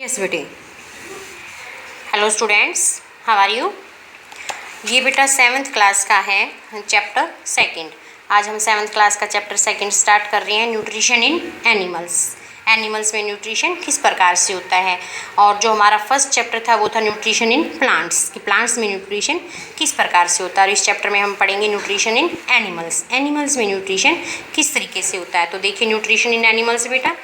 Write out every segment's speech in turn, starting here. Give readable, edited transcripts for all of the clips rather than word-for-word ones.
Yes बेटे। Hello students, how are you. ये बेटा 7th क्लास का है चैप्टर सेकंड। आज हम 7th क्लास का चैप्टर सेकंड स्टार्ट कर रहे हैं, न्यूट्रिशन इन एनिमल्स। एनिमल्स में न्यूट्रिशन किस प्रकार से होता है। और जो हमारा फर्स्ट चैप्टर था वो था न्यूट्रिशन इन प्लांट्स, कि प्लांट्स में न्यूट्रिशन किस प्रकार से होता है। और इस चैप्टर में हम पढ़ेंगे न्यूट्रिशन इन एनिमल्स। एनिमल्स में न्यूट्रिशन किस तरीके से होता है। तो देखिए न्यूट्रिशन इन एनिमल्स बेटा,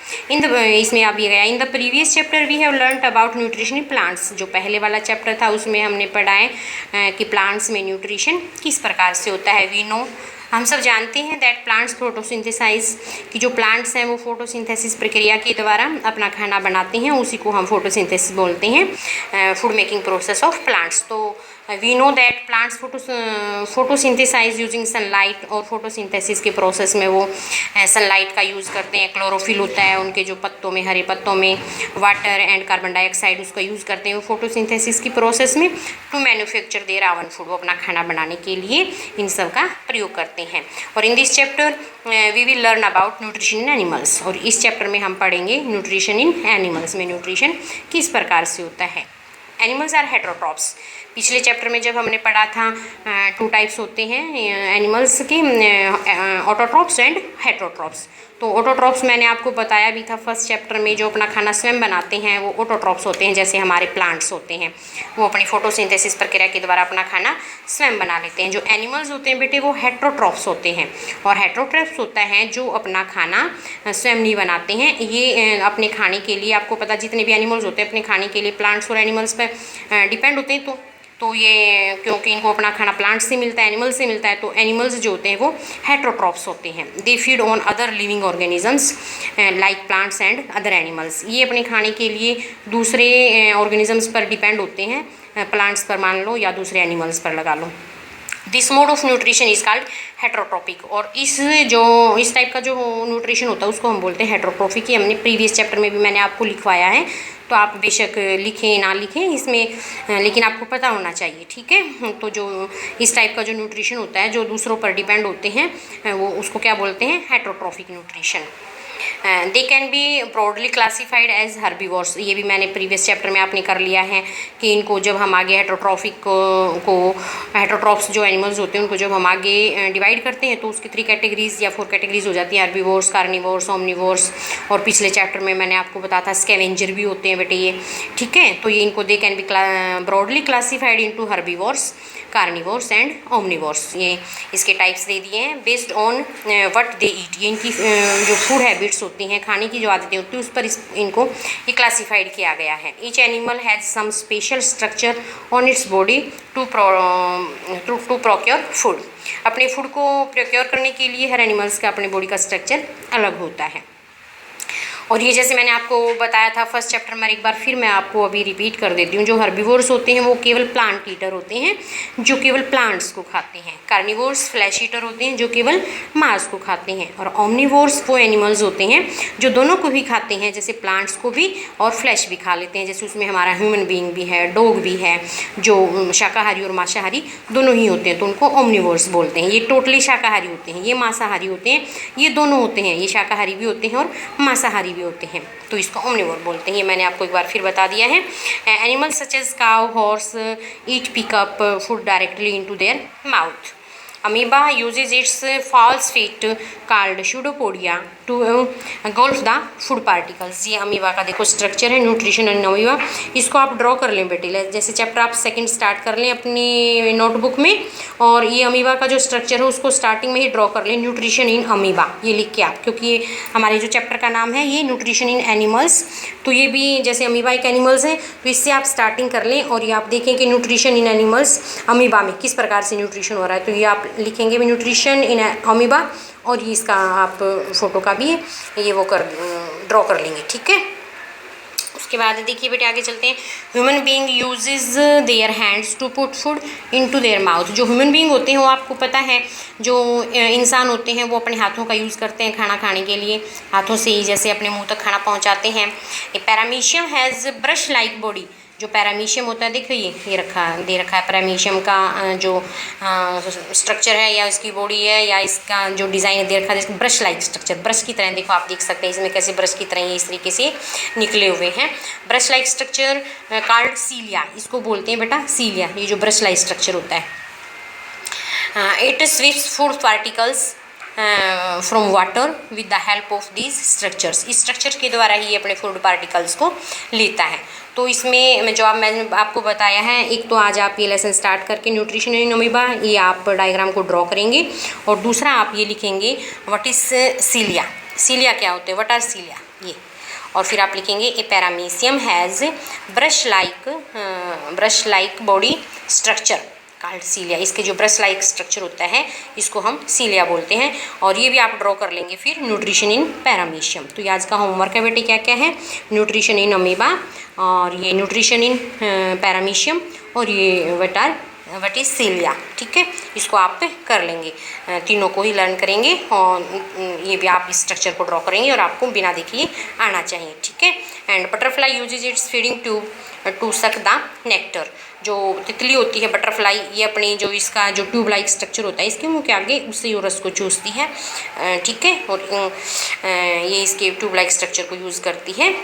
इसमें आप ये गया in the previous chapter we have learned about nutrition in plants. जो पहले वाला चैप्टर था उसमें हमने पढ़ा है कि प्लांट्स में न्यूट्रिशन किस प्रकार से होता है। वी नो, हम सब जानते हैं दैट प्लांट्स फोटोसिंथेसाइज, कि जो प्लांट्स हैं वो फोटोसिंथेसिस प्रक्रिया के द्वारा अपना खाना बनाते हैं, उसी को हम फोटोसिंथेसिस बोलते हैं, food making process of plants. तो we know that plants photosynthesize using sunlight, और फोटोसिंथेसिस के प्रोसेस में वो सनलाइट का यूज़ करते हैं। क्लोरोफिल होता है उनके जो पत्तों में, हरे पत्तों में, वाटर एंड कार्बन डाइऑक्साइड उसका यूज़ करते हैं वो फोटोसिंथेसिस की प्रोसेस में to manufacture their own food. वो अपना खाना बनाने के लिए इन सब का प्रयोग करते हैं। और in this chapter we will learn about nutrition in animals. और इस चैप्टर में हम पढ़ेंगे न्यूट्रिशन इन एनिमल्स में न्यूट्रिशन किस प्रकार से होता है। Animals are heterotrophs. पिछले चैप्टर में जब हमने पढ़ा था 2 टाइप्स होते हैं एनिमल्स के, ऑटोट्रॉप्स एंड हेटेरोट्रॉप्स। तो ऑटोट्रॉप्स मैंने आपको बताया भी था फर्स्ट चैप्टर में, जो अपना खाना स्वयं बनाते हैं वो ऑटोट्रॉप्स होते हैं। जैसे हमारे प्लांट्स होते हैं वो अपनी फोटोसिंथेसिस प्रक्रिया के द्वारा अपना खाना स्वयं बना लेते हैं। जो एनिमल्स होते हैं बेटे वो हेटेरोट्रॉप्स होते हैं। और हेटेरोट्रॉप्स होता है जो अपना खाना स्वयं नहीं बनाते हैं। ये अपने खाने के लिए, आपको पता जितने भी एनिमल्स होते हैं अपने खाने के लिए प्लांट्स और एनिमल्स पर डिपेंड होते हैं। तो ये क्योंकि इनको अपना खाना प्लांट से मिलता है, एनिमल से मिलता है, तो एनिमल्स जो होते हैं वो हेटेरोट्रॉप्स होते हैं। They feed on other living organisms like plants and other animals. ये अपने खाने के लिए दूसरे ऑर्गेनिजम्स पर डिपेंड होते हैं, प्लांट्स पर मान लो या दूसरे एनिमल्स पर लगा लो। This mode of nutrition is called heterotrophic. और इस टाइप का जो न्यूट्रिशन होता है उसको हम बोलते हैं हेटेरोट्रॉपिक। ये हमने प्रीवियस चैप्टर में भी मैंने आपको लिखवाया है, तो आप बेशक लिखें ना लिखें इसमें, लेकिन आपको पता होना चाहिए, ठीक है। तो जो इस टाइप का जो न्यूट्रिशन होता है जो दूसरों पर डिपेंड होते हैं वो उसको क्या बोलते हैं, heterotrophic nutrition. They can be broadly classified as herbivores. ये भी मैंने प्रीवियस चैप्टर में आपने कर लिया है कि इनको जब हम आगे हेटेरोट्रॉप्स जो एनिमल्स होते हैं उनको जब हम आगे डिवाइड करते हैं तो उसकी 3 कैटेगरीज या 4 कैटेगरीज हो जाती हैं, हर्बीवोर्स, कार्निवोर्स, ओमनिवोर्स। और पिछले चैप्टर में मैंने आपको बताया था स्कैवेंजर भी होते हैं बेटे ये, ठीक है। तो ये इनको दे can be broadly classified into herbivores, carnivores and omnivores. ये इसके टाइप्स दे दिए हैं बेस्ड ऑन व्हाट दे ईट। ये इनकी जो फूड हैबिट्स होती हैं, खाने की जो आदतें होती हैं उस पर इनको ये क्लासीफाइड किया गया है। Each animal has some special structure on its body to procure food. अपने फूड को प्रोक्योर करने के लिए हर एनिमल्स का अपने बॉडी का स्ट्रक्चर अलग होता है। और ये जैसे मैंने आपको बताया था फर्स्ट चैप्टर में, एक बार फिर मैं आपको अभी रिपीट कर देती हूँ। जो हर्बीवोर्स होते हैं वो केवल प्लांट ईटर होते हैं जो केवल प्लांट्स को खाते हैं। कार्निवोर्स फ्लैश ईटर होते हैं जो केवल मांस को खाते हैं। और ओमनिवोर्स वो एनिमल्स होते हैं जो दोनों को भी खाते हैं, जैसे प्लांट्स को भी और फ्लैश भी खा लेते हैं। जैसे उसमें हमारा ह्यूमन बीइंग भी है, डॉग भी है, जो शाकाहारी और मांसाहारी दोनों ही होते हैं, तो उनको ओमनिवोर्स बोलते हैं। ये टोटली शाकाहारी होते हैं, ये मांसाहारी होते हैं, ये दोनों होते हैं, ये शाकाहारी भी होते हैं और मांसाहारी भी होते हैं, तो इसको ओमनिवोर बोलते हैं। ये मैंने आपको एक बार फिर बता दिया है। Animals such as cow, horse eat pick up food directly into their mouth. Amoeba uses its false feet called pseudopodia to engulf the food particles। ये अमीबा का देखो स्ट्रक्चर है, न्यूट्रिशन इन अमीबा। इसको आप ड्रॉ कर लें बेटे, जैसे चैप्टर आप सेकंड स्टार्ट कर लें अपनी नोटबुक में, और ये अमीबा का जो स्ट्रक्चर है उसको स्टार्टिंग में ही ड्रॉ कर लें, न्यूट्रिशन इन अमीबा ये लिख के आप, क्योंकि ये हमारे जो चैप्टर का नाम है ये न्यूट्रिशन इन एनिमल्स। तो ये भी जैसे अमीबा एक एनिमल्स है तो इससे आप स्टार्टिंग कर लें, और ये आप देखें कि न्यूट्रिशन इन एनिमल्स अमीबा में किस प्रकार से न्यूट्रिशन हो रहा है। तो ये आप लिखेंगे भी न्यूट्रिशन इन अमीबा, और ये इसका आप फोटो का भी ये वो ड्रॉ कर लेंगे, ठीक है। उसके बाद देखिए बेटे आगे चलते हैं। Human being uses their hands to put food into their mouth. जो ह्यूमन बीइंग होते हैं वो आपको पता है, जो इंसान होते हैं वो अपने हाथों का यूज़ करते हैं खाना खाने के लिए, हाथों से ही जैसे अपने मुंह तक खाना पहुंचाते हैं। A paramecium has brush like body. जो पैरामीशियम होता है, देखो ये दे रखा है पैरामीशियम का जो स्ट्रक्चर है या इसकी बॉडी है या इसका जो डिज़ाइन दे रखा है, ब्रश लाइक स्ट्रक्चर, ब्रश की तरह। देखो आप देख सकते हैं इसमें कैसे ब्रश की तरह ये इस तरीके से निकले हुए हैं। ब्रश लाइक स्ट्रक्चर कॉल्ड सीलिया, इसको बोलते हैं बेटा सीलिया, ये जो ब्रश लाइक स्ट्रक्चर होता है। It sweeps food particles from water with the help of these structures, इस स्ट्रक्चर के द्वारा ही अपने फूड पार्टिकल्स को लेता है। तो इसमें जो मैंने आपको बताया है, एक तो आज आप ये लेसन स्टार्ट करके न्यूट्रिशन इन अमीबा ये आप डायग्राम को ड्रॉ करेंगे, और दूसरा आप ये लिखेंगे व्हाट इज सीलिया, सीलिया क्या होते हैं, व्हाट आर सीलिया ये, और फिर आप लिखेंगे a paramecium has brush like body structure called cilia, इसके जो ब्रश लाइक स्ट्रक्चर होता है इसको हम सीलिया बोलते हैं। और ये भी आप ड्रॉ कर लेंगे फिर न्यूट्रिशन इन पैरामीशियम। तो ये आज का होमवर्क है बेटे, क्या क्या है, न्यूट्रिशन इन अमीबा और ये न्यूट्रिशन इन पैरामीशियम और ये व्हाट इज सीलिया, ठीक है, इसको आप कर लेंगे, तीनों को ही लर्न करेंगे और ये भी आप इस स्ट्रक्चर को ड्रॉ करेंगे और आपको बिना देखिए आना चाहिए, ठीक है। And butterfly uses its feeding tube to suck the nectar, जो तितली होती है बटरफ्लाई, ये अपनी जो इसका जो ट्यूब लाइक स्ट्रक्चर होता है इसके मुंह के आगे, उससे ये रस को चूसती है, ठीक है, और ये इसके ट्यूब लाइक स्ट्रक्चर को यूज़ करती है।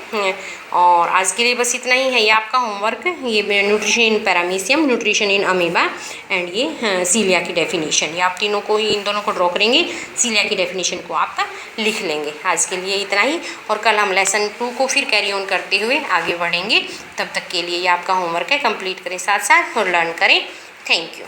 और आज के लिए बस इतना ही है, ये आपका होमवर्क, ये nutrition in paramecium, nutrition in amoeba and ये सीलिया की डेफिनेशन, ये आप तीनों को ही, इन दोनों को ड्रॉ करेंगे, सीलिया की डेफिनेशन को आप लिख लेंगे। आज के लिए इतना ही, और कल हम लेसन 2 को फिर कैरी ऑन करते हुए आगे बढ़ेंगे। तब तक के लिए ये आपका होमवर्क है, कंप्लीट करें साथ साथ और लर्न करें। Thank you.